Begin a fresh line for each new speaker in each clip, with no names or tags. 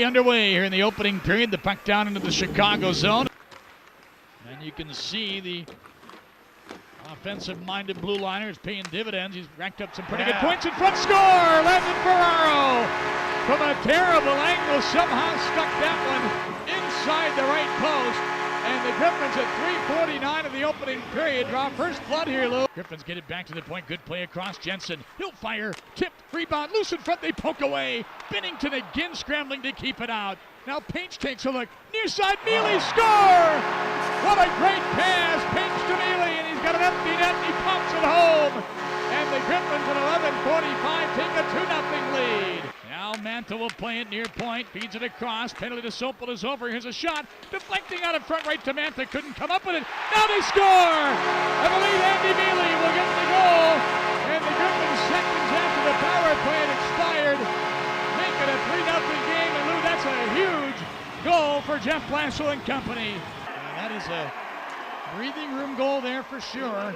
Underway here in the opening period, the puck down into the Chicago zone. And you can see the offensive-minded blue liner is paying dividends. He's racked up some pretty good points in front. Score! Landon Ferraro from a terrible angle somehow stuck that one inside the right post. And the Griffins at 3:49 of the opening period draw first blood here, Lou. Griffins get it back to the point. Good play across Jensen. He'll fire. Tipped. Rebound. Loose in front. They poke away. Binnington again scrambling to keep it out. Now Paetsch takes a look. Near side. Miele. Score! What a great pass. Paetsch to Miele. And he's got an empty net. And he pops it home. And the Griffins at 11:45 take a 2-0 lead. Now Mantha will play it near point, feeds it across, penalty to Sopel is over, here's a shot, deflecting out in front right to Mantha, couldn't come up with it, now they score! I believe Miele will get the goal, and the Griffins seconds after the power play had expired, make it a 3-0 game, and Lou, that's a huge goal for Jeff Blashill and company. And that is a breathing room goal there for sure.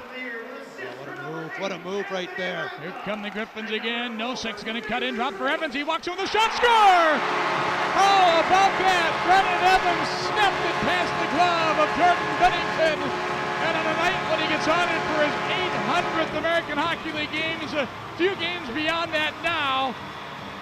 What a move right there.
Here come the Griffins again. Nosek's going to cut in, drop for Evans. He walks with a shot, score! How about that? Brennan Evans snapped it past the glove of Jordan Binnington. And on a night when he gets on it for his 800th American Hockey League game, he's a few games beyond that now,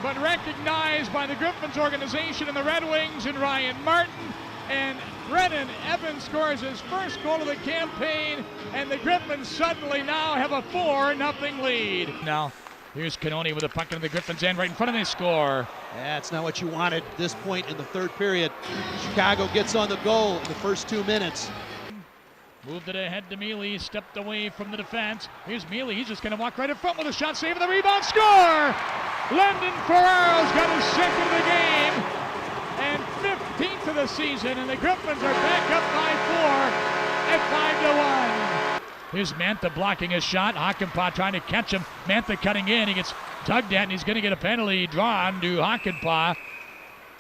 but recognized by the Griffins organization and the Red Wings and Ryan Martin. And Brennan Evans scores his first goal of the campaign, and the Griffins suddenly now have a 4-0 lead. Now, here's Cannone with a puck into the Griffins' end right in front of them. They score.
That's not what you wanted at this point in the third period. Chicago gets on the goal in the first 2 minutes.
Moved it ahead to Miele, stepped away from the defense. Here's Miele, he's just going to walk right in front with a shot, save the rebound, score! Landon Ferraro's got his second of the game. And 15th of the season, and the Griffins are back up by 4 at 5-1. Here's Mantha blocking a shot. Hakanpää trying to catch him. Mantha cutting in. He gets tugged at, and he's going to get a penalty drawn to Hakanpää.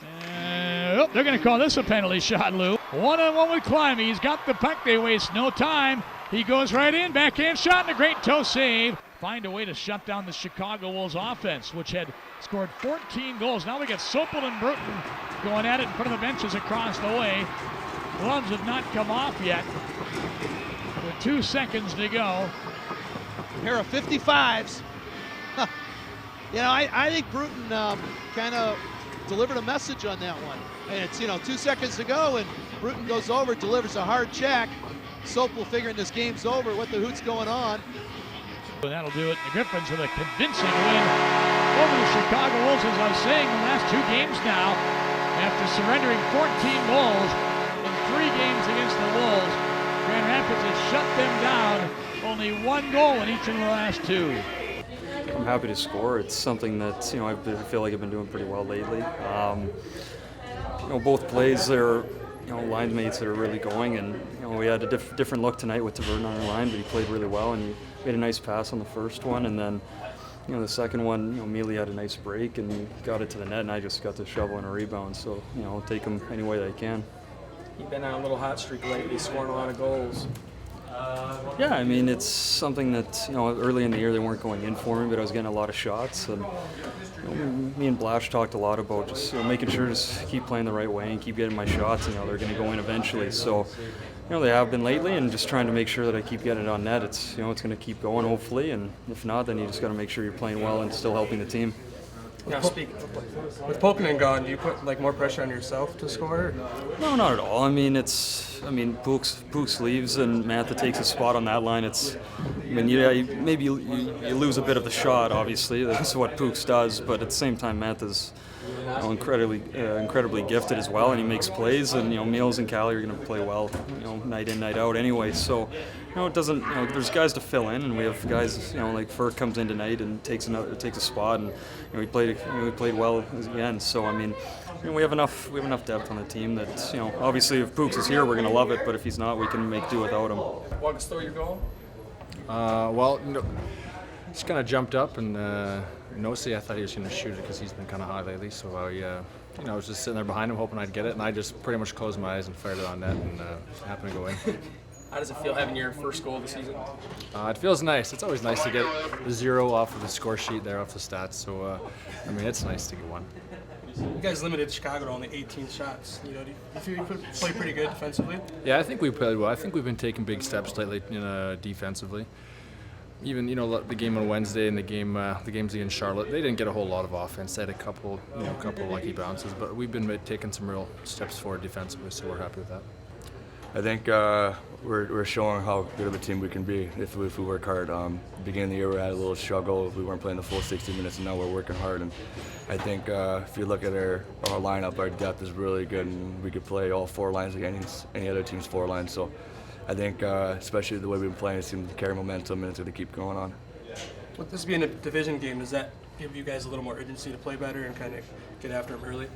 They're going to call this a penalty shot, Lou. 1-on-1 with Climbing. He's got the puck. They waste no time. He goes right in. Backhand shot and a great toe save. Find a way to shut down the Chicago Wolves offense, which had scored 14 goals. Now we got Sopel and Bruton going at it in front of the benches across the way. Gloves have not come off yet. With 2 seconds to go.
A pair of 55s. You know, I think Bruton kind of delivered a message on that one. And it's, 2 seconds to go, and Bruton goes over, delivers a hard check. Sopel figuring this game's over. What the hoot's going on?
And that'll do it. The Griffins with a convincing win over the Chicago Wolves, as I was saying, the last 2 games now. After surrendering 14 goals in 3 games against the Wolves, Grand Rapids has shut them down. Only 1 goal in each of the last 2.
I'm happy to score. It's something that I feel like I've been doing pretty well lately. Both plays are line mates that are really going, and we had a different look tonight with Tvrdon on the line, but he played really well, and he made a nice pass on the first one, and then the second one, Miele had a nice break and got it to the net, and I just got to shovel in a rebound. So I'll take him any way that I can.
You've been on a little hot streak lately, scoring a lot of goals.
Yeah, I mean, it's something that early in the year they weren't going in for me, but I was getting a lot of shots, and me and Blash talked a lot about just making sure to keep playing the right way and keep getting my shots, and they're going to go in eventually. So they have been lately, and just trying to make sure that I keep getting it on net. It's it's going to keep going hopefully, and if not, then you just got to make sure you're playing well and still helping the team.
Now, with Pokinen gone, do you put more pressure on yourself to score?
No, not at all. I mean, Pooks leaves and Mantha takes a spot on that line. Maybe you lose a bit of the shot. Obviously, that's what Pooks does. But at the same time, Mantha's incredibly gifted as well, and he makes plays. And Miele and Callie are going to play well, night in, night out anyway. So it doesn't. There's guys to fill in, and we have guys. Like Fur comes in tonight and takes a spot, and we played well again. So I mean, we have enough depth on the team that obviously if Pooks is here, we're going to love it. But if he's not, we can make do without him.
Walk us through your goal.
Just kind of jumped up, and Nosek, I thought he was going to shoot it because he's been kind of high lately. So I was just sitting there behind him, hoping I'd get it, and I just pretty much closed my eyes and fired it on net, and happened to go in.
How does it feel having your first goal of the season?
It feels nice. It's always nice to get the 0 off of the score sheet there, off the stats. So, it's nice to get one.
You guys limited Chicago to only 18 shots. You know, do you feel you play pretty good defensively?
Yeah, I think we played well. I think we've been taking big steps lately defensively. Even the game on Wednesday and the games against Charlotte, they didn't get a whole lot of offense. They had a couple lucky bounces, but we've been taking some real steps forward defensively, so we're happy with that.
I think we're showing how good of a team we can be if we work hard. Beginning of the year we had a little struggle. We weren't playing the full 60 minutes, and now we're working hard. And I think if you look at our lineup, our depth is really good, and we could play all 4 lines against any other team's 4 lines. So I think especially the way we've been playing, it seems to carry momentum, and it's going to keep going on.
With this being a division game, does that give you guys a little more urgency to play better and kind of get after them early?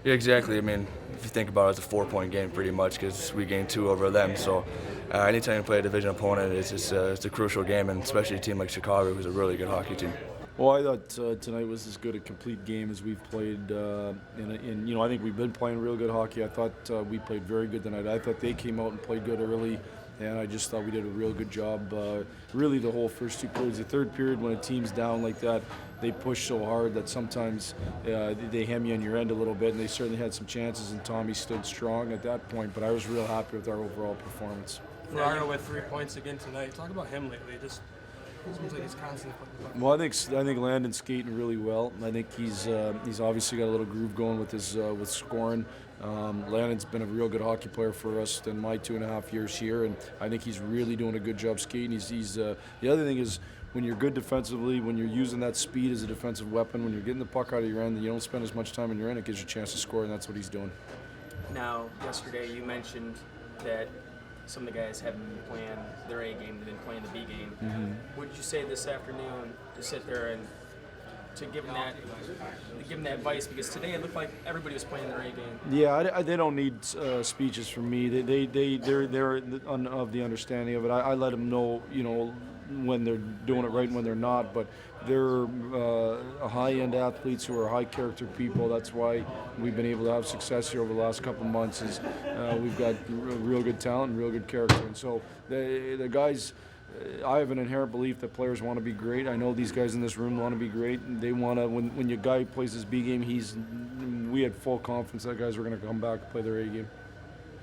Yeah, exactly. I mean, if you think about it, it's a 4-point game pretty much because we gained 2 over them. So anytime you play a division opponent, it's a crucial game, and especially a team like Chicago, who's a really good hockey team.
Well, I thought tonight was as good a complete game as we've played. I think we've been playing real good hockey. I thought we played very good tonight. I thought they came out and played good early, and I just thought we did a real good job. Really, the whole first 2 periods. The third period, when a team's down like that, they push so hard that sometimes they hem you on your end a little bit, and they certainly had some chances, and Tommy stood strong at that point. But I was real happy with our overall performance.
Ferraro with 3 points again tonight. Talk about him lately. Just seems like he's constantly putting the puck.
Well, I think Landon's skating really well. I think he's obviously got a little groove going with his with scoring. Landon's been a real good hockey player for us in my 2.5 years here, and I think he's really doing a good job skating. He's the other thing is, when you're good defensively, when you're using that speed as a defensive weapon, when you're getting the puck out of your end, and you don't spend as much time in your end, it gives you a chance to score, and that's what he's doing.
Now, yesterday you mentioned that some of the guys haven't been playing their A game, they didn't play in the B game.
Mm-hmm.
What did you say this afternoon to sit there and to give them that advice? Because today it looked like everybody was playing their A game.
Yeah, they don't need speeches from me. They're of the understanding of it. I let them know, when they're doing it right and when they're not, but they're high-end athletes who are high-character people. That's why we've been able to have success here over the last couple of months. Is we've got real good talent and real good character, and so the guys. I have an inherent belief that players want to be great. I know these guys in this room want to be great, and they want to. When your guy plays his B game, we had full confidence that guys were going to come back and play their A game.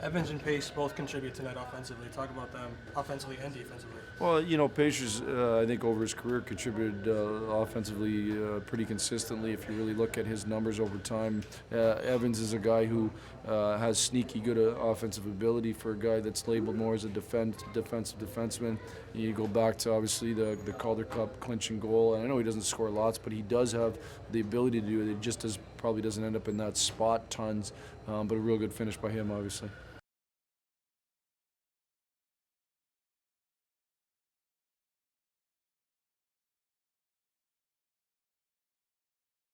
Evans and Paetsch both contribute tonight offensively. Talk about them offensively and defensively.
Well, Paetsch, I think over his career contributed offensively pretty consistently. If you really look at his numbers over time, Evans is a guy who has sneaky good offensive ability for a guy that's labeled more as a defensive defenseman. You go back to obviously the Calder Cup clinching goal, and I know he doesn't score lots, but he does have the ability to do it. It just probably doesn't end up in that spot tons, but a real good finish by him, obviously.